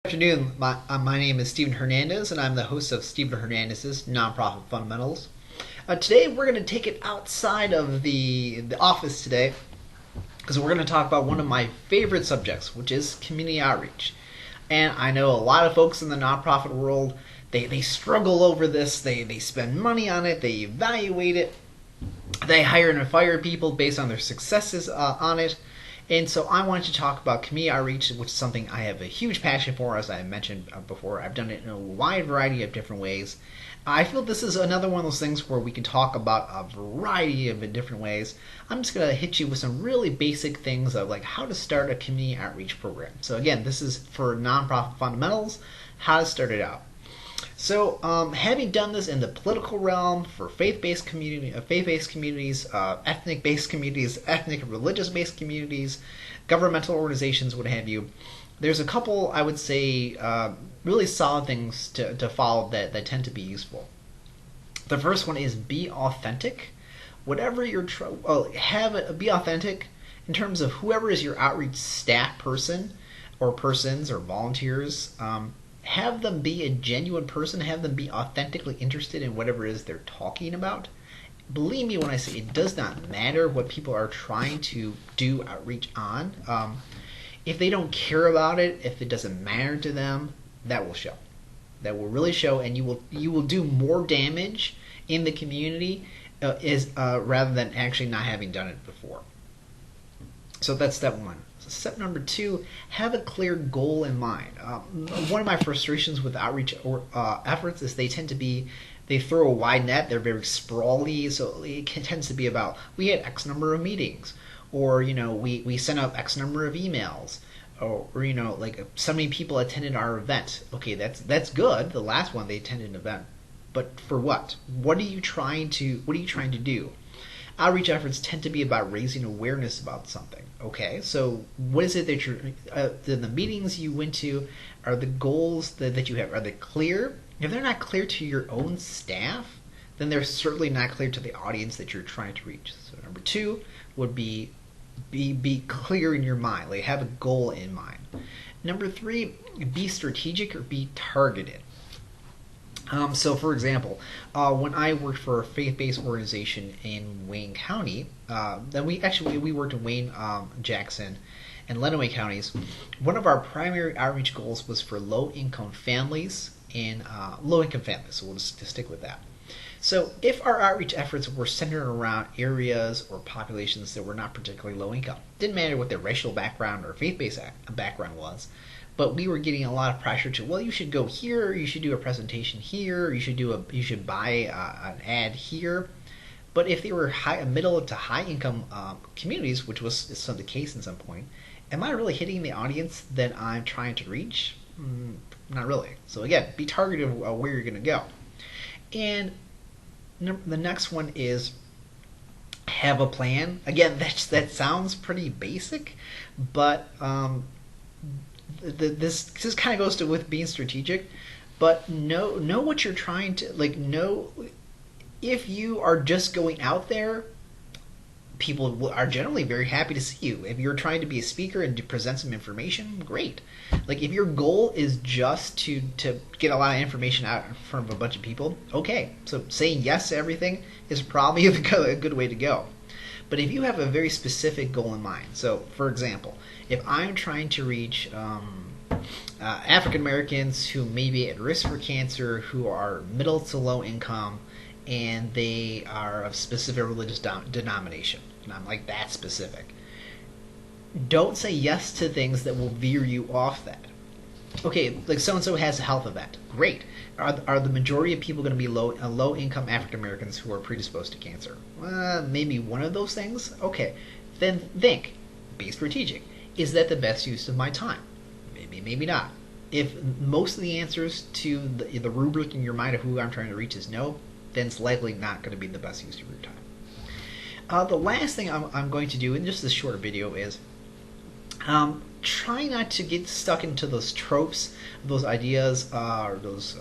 Good afternoon. My name is Stevenhernandez, and I'm the host of Stevenhernandez's Nonprofit Fundamentals. Today, we're going to take it outside of the office today because we're going to talk about one of my favorite subjects, which is community outreach. And I know a lot of folks in the nonprofit world, they struggle over this. They spend money on it. They evaluate it. They hire and fire people based on their successes on it. And so I wanted to talk about community outreach, which is something I have a huge passion for, as I mentioned before. I've done it in a wide variety of different ways. I feel this is another one of those things where we can talk about a variety of different ways. I'm just going to hit you with some really basic things of like how to start a community outreach program. So again, this is for nonprofit fundamentals, how to start it out. So, having done this in the political realm for faith-based communities, ethnic-based communities, ethnic and religious-based communities, governmental organizations, what have you, there's a couple, I would say, really solid things to follow that tend to be useful. The first one is be authentic. Whatever you're be authentic in terms of whoever is your outreach staff person, or persons, or volunteers. Have them be a genuine person, have them be authentically interested in whatever it is they're talking about. Believe me when I say it does not matter what people are trying to do outreach on. If they don't care about it, if it doesn't matter to them, that will show. That will really show, and you will do more damage in the community rather than actually not having done it before. So that's step one. Step number two, have a clear goal in mind. One of my frustrations with outreach efforts is they throw a wide net, they're very sprawly, so it tends to be about, we had X number of meetings, or, we sent out X number of emails, or like so many people attended our event. Okay, that's good, the last one they attended an event, but for what? What are you trying to do? Outreach efforts tend to be about raising awareness about something. Okay, so what is it that the meetings you went to, are the goals that you have, are they clear? If they're not clear to your own staff, then they're certainly not clear to the audience that you're trying to reach. So number two would be clear in your mind, like have a goal in mind. Number three, be strategic or be targeted. So, for example, when I worked for a faith-based organization in Wayne County, then we worked in Wayne, Jackson, and Lenawee counties. One of our primary outreach goals was for low-income families and low-income families. So we'll just stick with that. So, if our outreach efforts were centered around areas or populations that were not particularly low income, didn't matter what their racial background or faith-based background was. But we were getting a lot of pressure to, well, you should go here, you should do a presentation here, you should buy an ad here. But if they were middle to high income communities, which was the case in some point, am I really hitting the audience that I'm trying to reach? Not really. So again, be targeted of where you're going to go. And the next one is have a plan. Again, that sounds pretty basic, but this kind of goes to with being strategic, but know what you're trying to know. If you are just going out there, people are generally very happy to see you. If you're trying to be a speaker and to present some information, great. Like if your goal is just to get a lot of information out in front of a bunch of people, okay. So saying yes to everything is probably a good way to go. But if you have a very specific goal in mind, so for example, if I'm trying to reach African Americans who may be at risk for cancer, who are middle to low income, and they are of specific religious denomination, and I'm like that specific, don't say yes to things that will veer you off that. Okay, like so-and-so has a health event. Great. Are the majority of people going to be low-income African Americans who are predisposed to cancer? Maybe one of those things? Okay. Then think. Be strategic. Is that the best use of my time? Maybe, maybe not. If most of the answers to the rubric in your mind of who I'm trying to reach is no, then it's likely not going to be the best use of your time. The last thing I'm going to do in just this short video is try not to get stuck into those tropes, those ideas, or those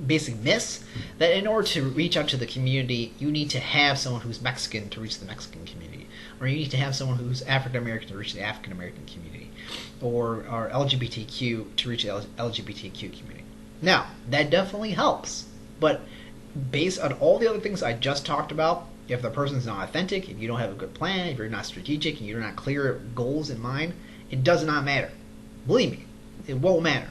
basic myths that in order to reach out to the community, you need to have someone who's Mexican to reach the Mexican community, or you need to have someone who's African American to reach the African American community, or LGBTQ to reach the LGBTQ community. Now, that definitely helps, but based on all the other things I just talked about, if the person's not authentic, if you don't have a good plan, if you're not strategic, and you're not clear goals in mind, it does not matter. Believe me, it won't matter.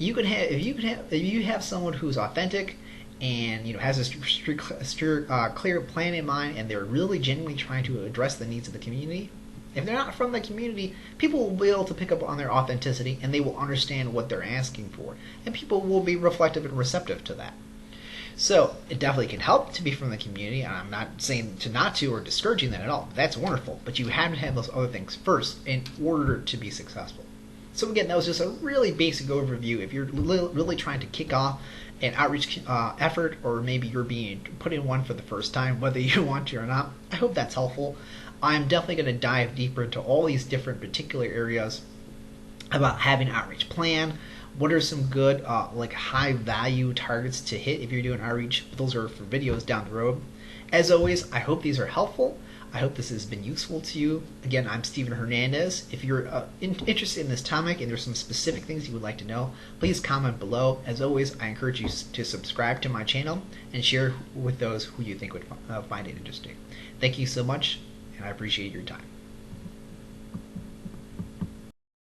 If you have someone who's authentic and has a clear plan in mind, and they're really genuinely trying to address the needs of the community. If they're not from the community, people will be able to pick up on their authenticity, and they will understand what they're asking for, and people will be reflective and receptive to that. So it definitely can help to be from the community, and I'm not saying not to or discouraging that at all. That's wonderful, but you have to have those other things first in order to be successful. So again, that was just a really basic overview. If you're really trying to kick off an outreach effort, or maybe you're being put in one for the first time, whether you want to or not, I hope that's helpful. I'm definitely going to dive deeper into all these different particular areas about having an outreach plan. What are some good high value targets to hit if you're doing outreach? Those are for videos down the road. As always, I hope these are helpful. I hope this has been useful to you. Again, I'm Stevenhernandez. If you're interested in this topic and there's some specific things you would like to know, please comment below. As always, I encourage you to subscribe to my channel and share with those who you think would find it interesting. Thank you so much, and I appreciate your time.